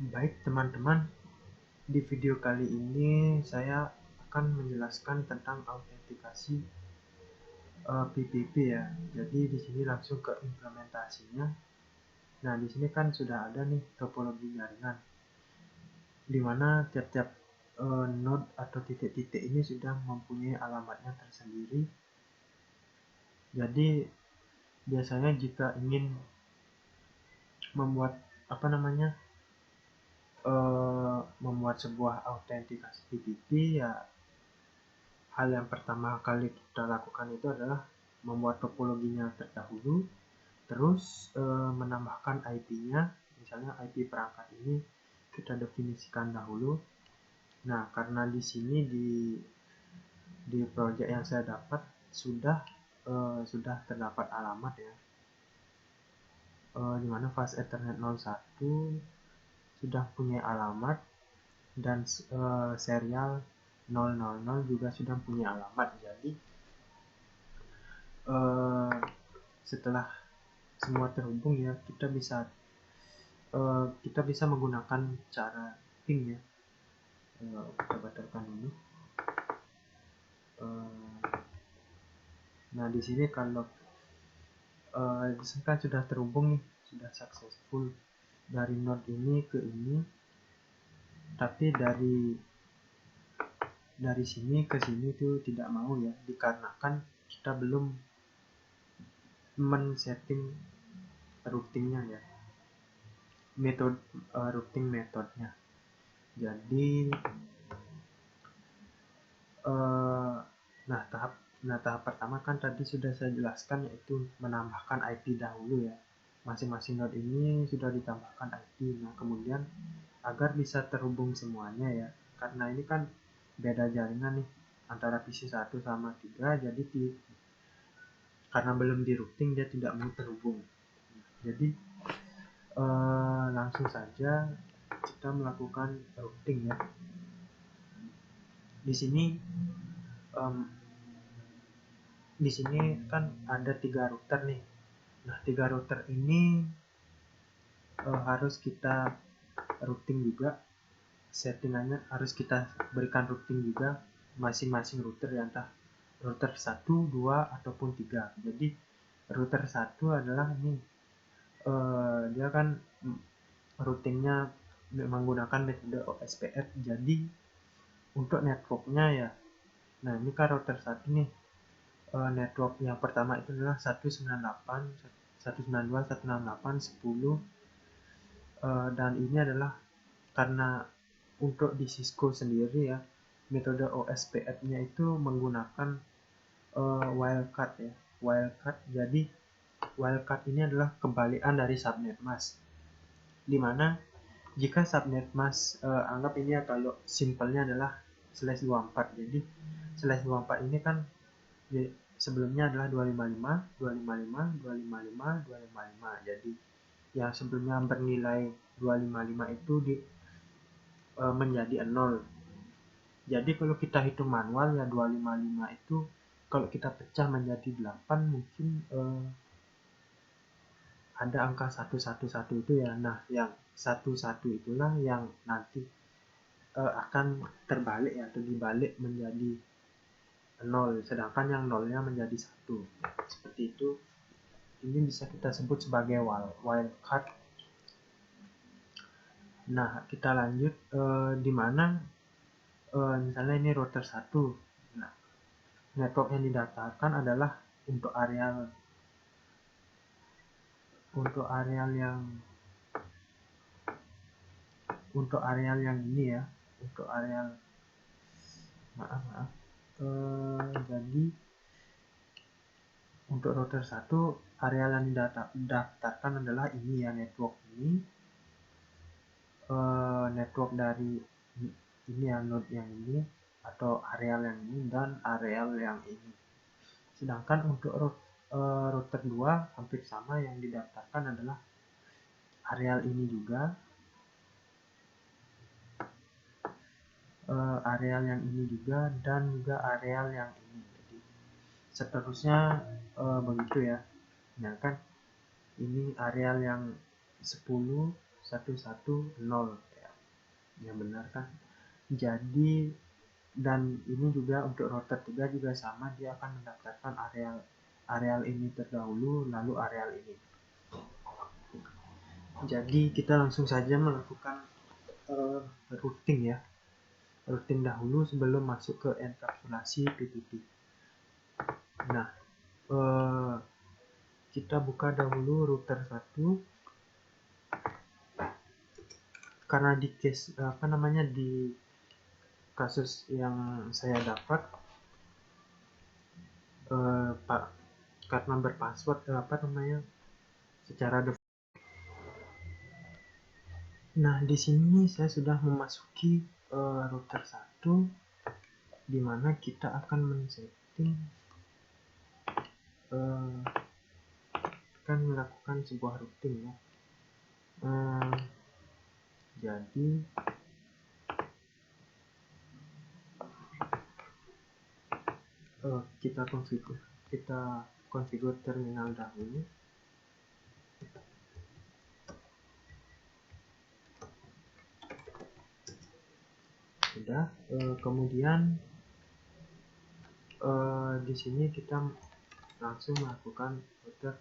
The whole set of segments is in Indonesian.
Baik teman-teman, di video kali ini saya akan menjelaskan tentang autentikasi PPP ya. Jadi di sini langsung ke implementasinya. Nah, di sini kan sudah ada nih topologi jaringan, di mana tiap-tiap node atau titik-titik ini sudah mempunyai alamatnya tersendiri. Jadi biasanya jika ingin membuat membuat sebuah autentikasi PPP ya, hal yang pertama kali kita lakukan itu adalah membuat topologinya terdahulu, terus menambahkan IP-nya. Misalnya IP perangkat ini kita definisikan dahulu. Nah, karena di sini di project yang saya dapat sudah terdapat alamat ya, di mana fast Ethernet 01 sudah punya alamat, dan serial 000 juga sudah punya alamat. Jadi setelah semua terhubung ya, kita bisa menggunakan cara ping ya. Kita batalkan dulu. Nah, di sini kalau di sini kan sudah terhubung nih, sudah successful dari node ini ke ini, tapi dari sini ke sini itu tidak mau ya, dikarenakan kita belum men-setting routingnya ya, metode routing metodenya. Jadi tahap pertama kan tadi sudah saya jelaskan, yaitu menambahkan IP dahulu ya. Masing-masing node ini sudah ditambahkan IP. Nah, kemudian agar bisa terhubung semuanya ya, karena ini kan beda jaringan nih antara PC 1 sama 3, jadi karena belum di routing dia tidak mau terhubung. Jadi langsung saja kita melakukan routing ya. Di sini kan ada 3 router nih. Nah, 3 router ini harus kita routing juga. Settingannya harus kita berikan routing juga masing-masing router ya, entah router 1, 2 ataupun 3. Jadi router 1 adalah ini, dia kan routingnya menggunakan metode OSPF. Jadi untuk networknya ya, nah ini kan router 1 nih, network yang pertama itu adalah 192.168.10, dan ini adalah karena untuk di Cisco sendiri ya, metode OSPF-nya itu menggunakan wildcard ya, wildcard. Jadi wildcard ini adalah kebalikan dari subnet mask, dimana jika subnet mask, anggap ini ya, kalau simpelnya adalah /24. Jadi /24 ini kan sebelumnya adalah 255, 255, 255, 255. Jadi yang sebelumnya bernilai 255 itu menjadi 0. Jadi kalau kita hitung manual ya, 255 itu kalau kita pecah menjadi 8, mungkin ada angka 111 itu ya. Nah, yang 11 itulah yang nanti akan terbalik ya, atau dibalik menjadi 0, sedangkan yang 0-nya menjadi 1. Seperti itu. Ini bisa kita sebut sebagai wildcard. Nah, kita lanjut, di mana misalnya ini router 1. Nah, network yang didaftarkan adalah untuk areal yang ini ya, untuk areal jadi untuk router 1 areal yang didaftarkan adalah ini ya, network ini, network dari ini ya, node yang ini atau areal yang ini dan areal yang ini. Sedangkan untuk router 2 hampir sama, yang didaftarkan adalah areal ini juga, areal yang ini juga, dan juga areal yang ini. Jadi seterusnya begitu ya. Nah kan ini areal yang 10, 11, 0 Ya benar kan. Jadi dan ini juga untuk router 3 juga sama, dia akan mendaftarkan areal areal ini terdahulu lalu areal ini. Jadi kita langsung saja melakukan routing ya. Routing dahulu sebelum masuk ke enkapsulasi PTP. Nah, kita buka dahulu router 1 karena di case di kasus yang saya dapat karena berpassword secara default. Nah, di sini saya sudah memasuki router 1 di mana kita akan men-setting akan melakukan sebuah routing ya. Jadi kita konfigur terminal dahulu. Sudah, kemudian di sini kita langsung melakukan router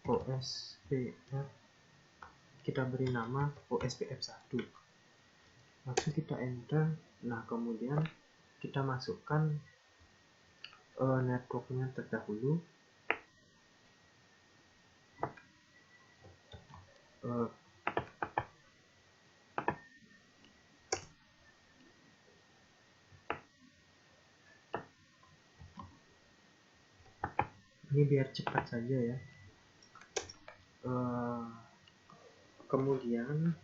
OSPF, kita beri nama OSPF1, langsung kita enter. Nah, kemudian kita masukkan networknya terdahulu. Ini biar cepat saja ya. Kemudian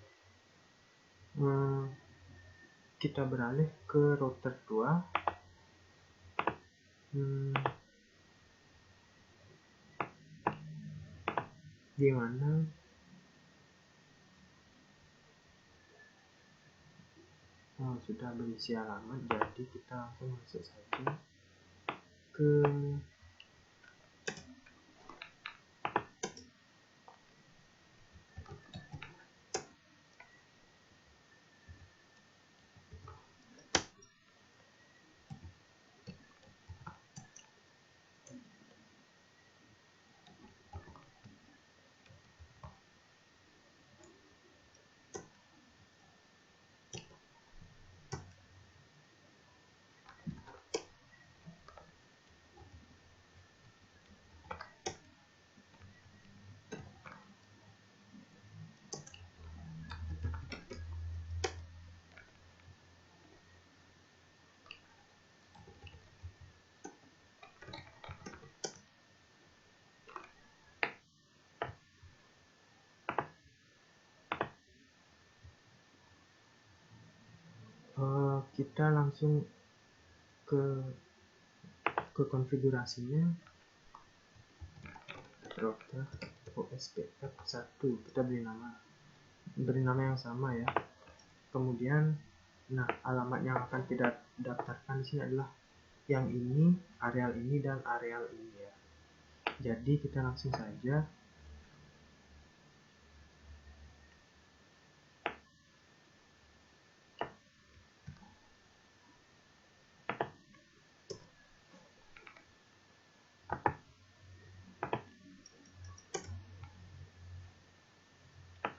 kita beralih ke router 2. Di mana sudah berisi alamat, jadi kita langsung masuk saja ke kita langsung ke konfigurasinya. Router OSPF1, kita beri nama yang sama ya. Kemudian alamat yang akan kita daftarkan di sini adalah yang ini, areal ini, dan areal ini ya. Jadi kita langsung saja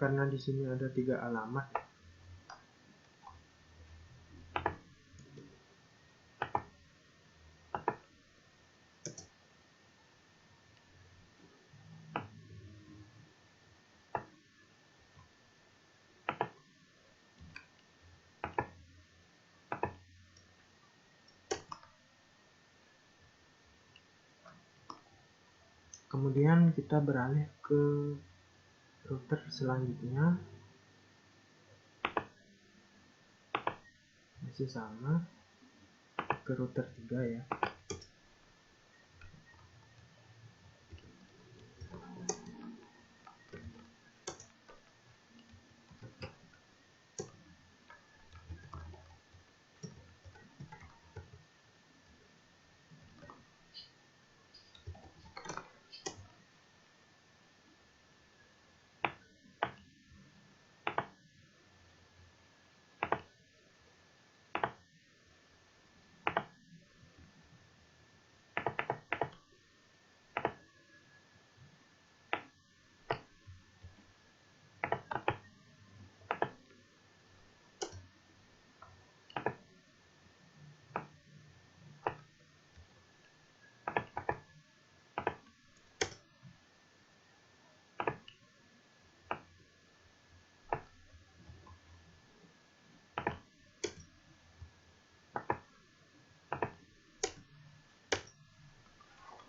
karena di sini ada 3 alamat. Kemudian kita beralih ke router selanjutnya, masih sama, ke router 3 ya.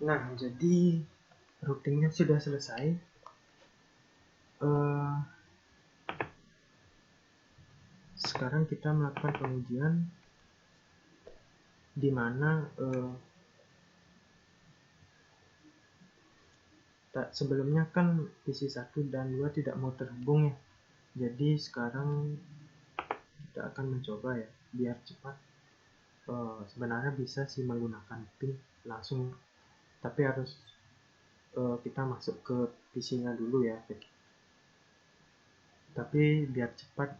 Nah, jadi routingnya sudah selesai. Sekarang kita melakukan pengujian di mana sebelumnya kan PC 1 dan 2 tidak mau terhubung ya. Jadi sekarang kita akan mencoba ya, biar cepat. Sebenarnya bisa sih menggunakan pin langsung, tapi harus kita masuk ke PC-nya dulu ya. Tapi biar cepat,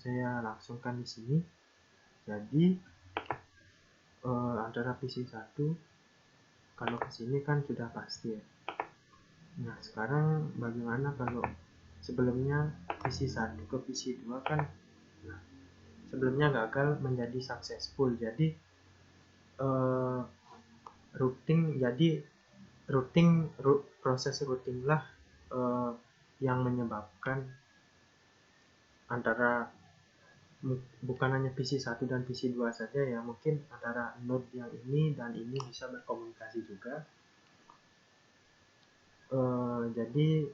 saya langsungkan di sini. Jadi antara PC 1 kalau ke sini kan sudah pasti ya. Nah, sekarang bagaimana kalau sebelumnya PC 1 ke PC 2 kan, nah, sebelumnya gagal menjadi successful. Jadi proses routing lah yang menyebabkan antara bukan hanya PC 1 dan PC 2 saja ya, mungkin antara node yang ini dan ini bisa berkomunikasi juga. Jadi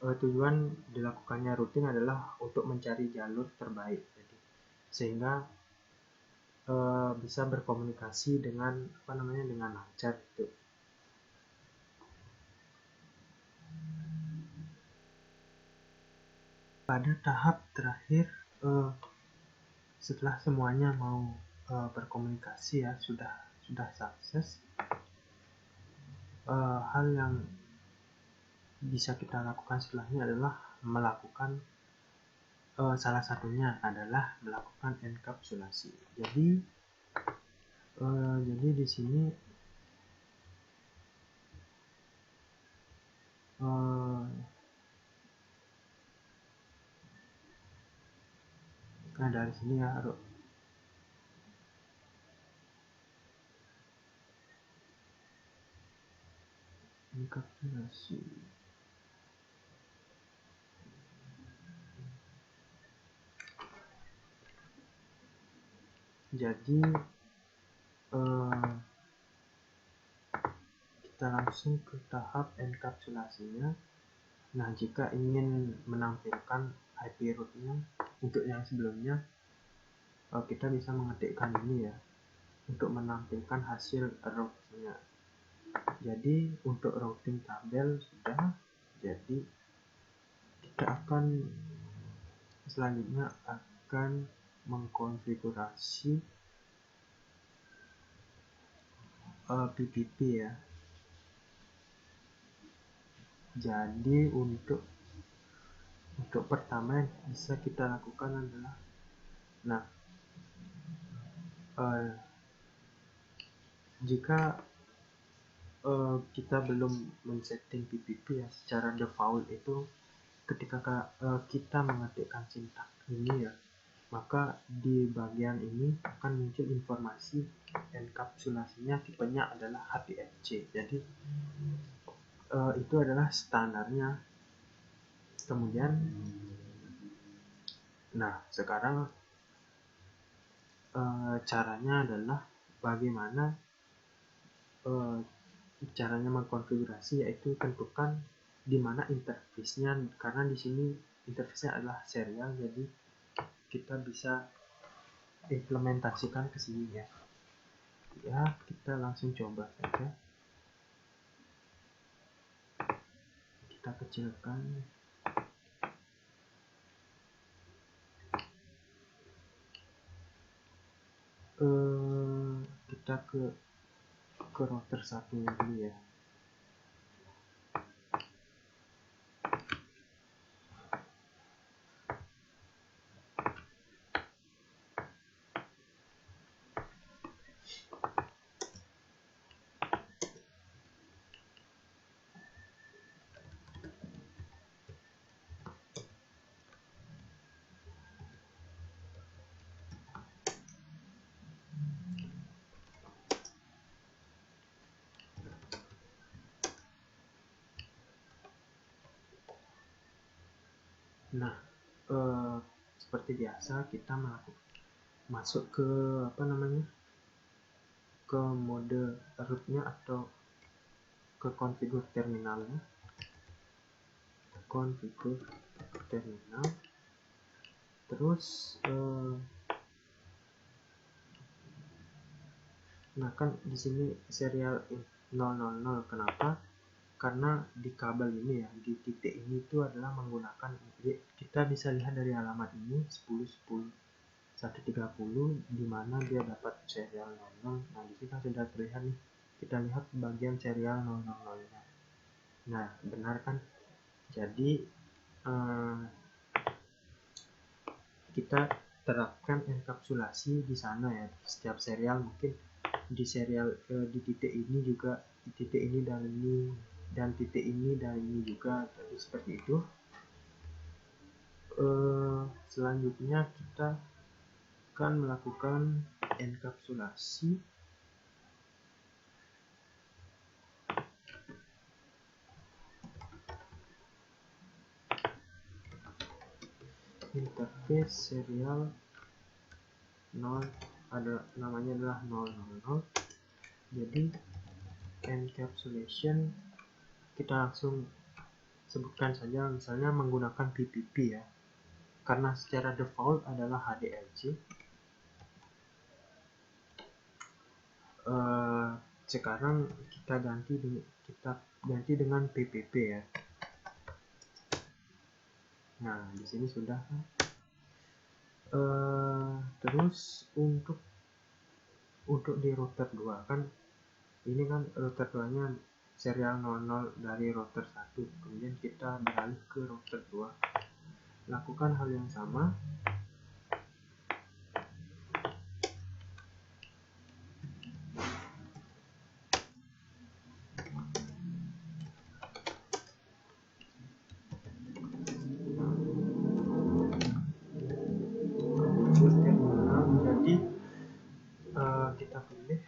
tujuan dilakukannya routing adalah untuk mencari jalur terbaik, jadi sehingga bisa berkomunikasi dengan dengan lancar gitu. Pada tahap terakhir, setelah semuanya mau berkomunikasi ya, sudah sukses, hal yang bisa kita lakukan setelahnya adalah melakukan salah satunya adalah melakukan enkapsulasi. Jadi di sini nah dari sini ya, enkapsulasi. Jadi kita langsung ke tahap enkapsulasinya. Nah, jika ingin menampilkan IP root-nya untuk yang sebelumnya, kita bisa mengetikkan ini ya, untuk menampilkan hasil root-nya. Jadi untuk routing tabel sudah, jadi kita akan selanjutnya akan mengkonfigurasi PPP ya. Jadi untuk pertama yang bisa kita lakukan adalah, jika kita belum men-setting PPP ya secara default, itu ketika kita mengetikkan sintak ini ya, maka di bagian ini akan muncul informasi enkapsulasinya tipenya adalah HPFC. Jadi itu adalah standarnya. Kemudian sekarang caranya adalah bagaimana caranya mengkonfigurasi, yaitu tentukan di mana interface-nya, karena di sini interface-nya adalah serial, jadi kita bisa implementasikan ke sini ya. Kita langsung coba saja. Kita kecilkan. Kita ke router satunya dulu ya. Nah, seperti biasa kita masuk ke ke mode rootnya atau ke configure terminalnya, configure terminal, terus nah kan di sini serial 000. Kenapa? Karena di kabel ini ya, di titik ini itu adalah menggunakan, kita bisa lihat dari alamat ini 1010 130 di mana dia dapat serial 00. Nah di sini kan sudah terlihat nih, kita lihat bagian serial 000-nya. Nah benar kan? Jadi kita terapkan enkapsulasi di sana ya, setiap serial mungkin di serial di titik ini juga, di titik ini dan ini, dan titik ini dan ini juga, jadi seperti itu. Selanjutnya kita akan melakukan enkapsulasi interface serial 0, ada namanya adalah 000. Jadi encapsulation kita langsung sebutkan saja, misalnya menggunakan PPP ya, karena secara default adalah HDLC. Sekarang kita ganti dengan PPP ya. Nah di sini sudah. Terus untuk di router 2 kan, ini kan router 2 nya serial 00 dari router 1, kemudian kita beralih ke router 2, lakukan hal yang sama. Jadi kita pilih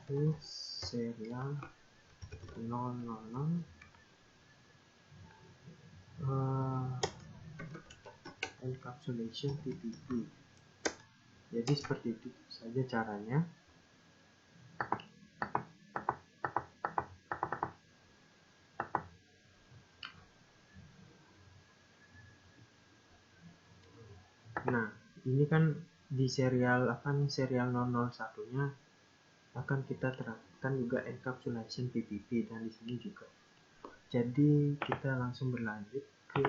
terus serial 000 encapsulation PPP. Jadi seperti itu saja caranya. Nah ini kan di serial serial 001 nya akan kita terapkan juga encapsulation PPP, dan di sini juga. Jadi kita langsung berlanjut ke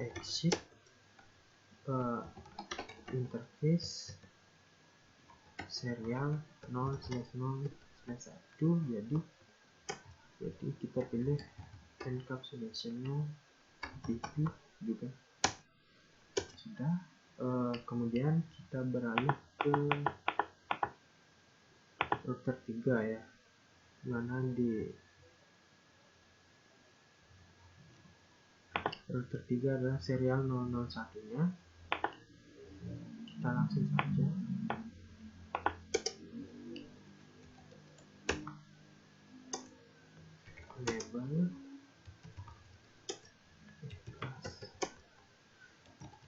exit interface serial 0/0/1. Jadi kita pilih encapsulationnya PPP juga sudah. Kemudian kita beralih ke router 3 ya, mana di router 3 adalah serial 001 nya. Kita langsung saja enable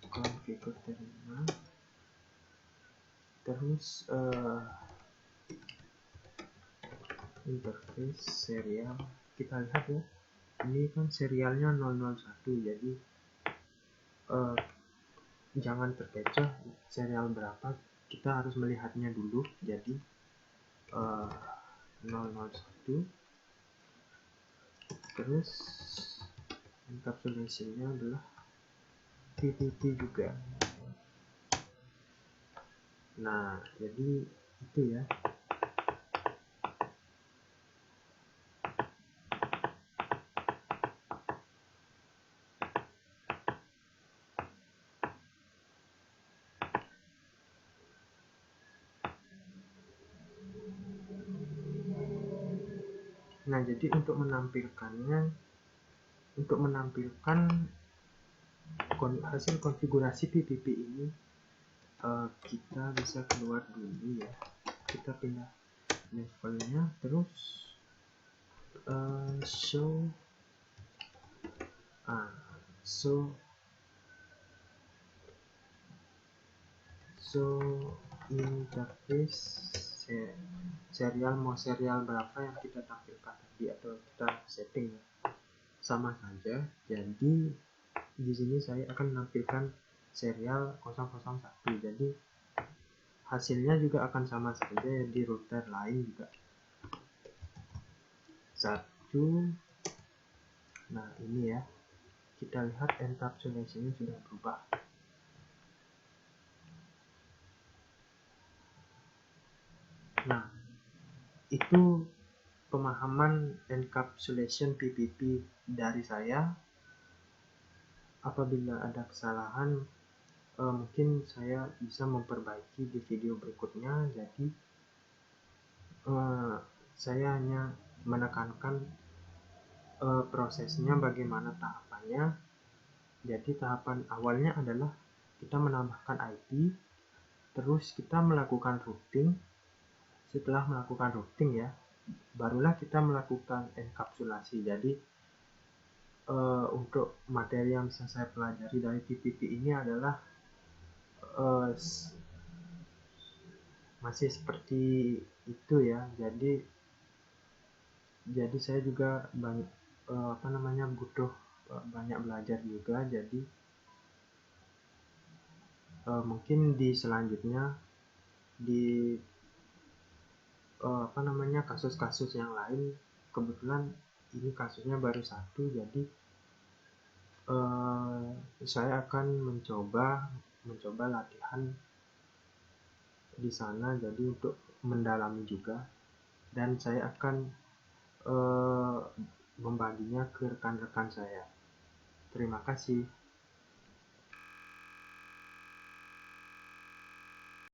configure terminal, terus interface serial. Kita lihat ya, ini kan serialnya 001, jadi jangan terkecoh serial berapa, kita harus melihatnya dulu. Jadi 001, terus encapsulationnya adalah PPP juga. Nah jadi itu ya. Nah jadi untuk menampilkan hasil konfigurasi PPP ini, kita bisa keluar dulu ya, kita pindah levelnya, terus show interface mau serial berapa yang kita tampilkan tadi atau kita setting sama saja. Jadi di sini saya akan menampilkan serial 001. Jadi hasilnya juga akan sama saja di router lain juga. 1. Nah, ini ya. Kita lihat encapsulation-nya sudah berubah. Nah, itu pemahaman encapsulation PPP dari saya. Apabila ada kesalahan, mungkin saya bisa memperbaiki di video berikutnya. Jadi saya hanya menekankan prosesnya, bagaimana tahapannya. Jadi tahapan awalnya adalah kita menambahkan IP, terus kita melakukan routing. Setelah melakukan routing ya, barulah kita melakukan enkapsulasi. Jadi untuk materi yang bisa saya pelajari dari PPP ini adalah masih seperti itu ya. Jadi saya juga butuh banyak belajar juga. Jadi mungkin di selanjutnya di kasus-kasus yang lain, kebetulan ini kasusnya baru 1, jadi saya akan mencoba latihan di sana, jadi untuk mendalami juga, dan saya akan membaginya ke rekan-rekan saya. Terima kasih.